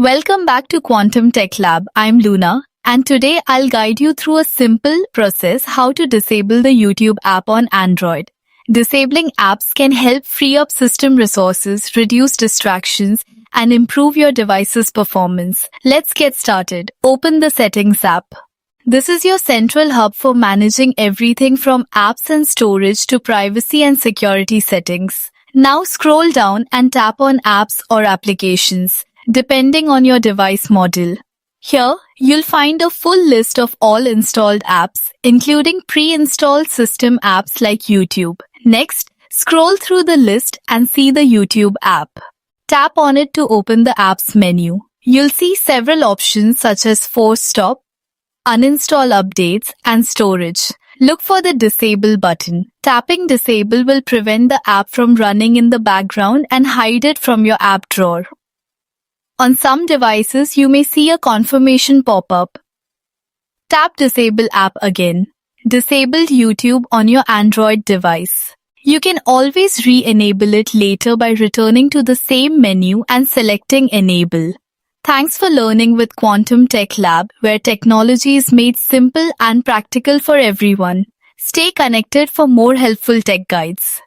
Welcome back to Quantum Tech Lab. I'm Luna, and today I'll guide you through a simple process how to disable the YouTube app on Android. Disabling apps can help free up system resources, reduce distractions, and improve your device's performance. Let's get started. Open the Settings app. This is your central hub for managing everything from apps and storage to privacy and security settings. Now scroll down and tap on Apps or Applications, depending on your device model. Here, you'll find a full list of all installed apps, including pre-installed system apps like YouTube. Next, scroll through the list and see the YouTube app. Tap on it to open the Apps menu. You'll see several options such as Force Stop, Uninstall Updates, and Storage. Look for the Disable button. Tapping Disable will prevent the app from running in the background and hide it from your app drawer. On some devices, you may see a confirmation pop-up. Tap Disable App again. Disabled YouTube on your Android device. You can always re-enable it later by returning to the same menu and selecting Enable. Thanks for learning with Quantum Tech Lab, where technology is made simple and practical for everyone. Stay connected for more helpful tech guides.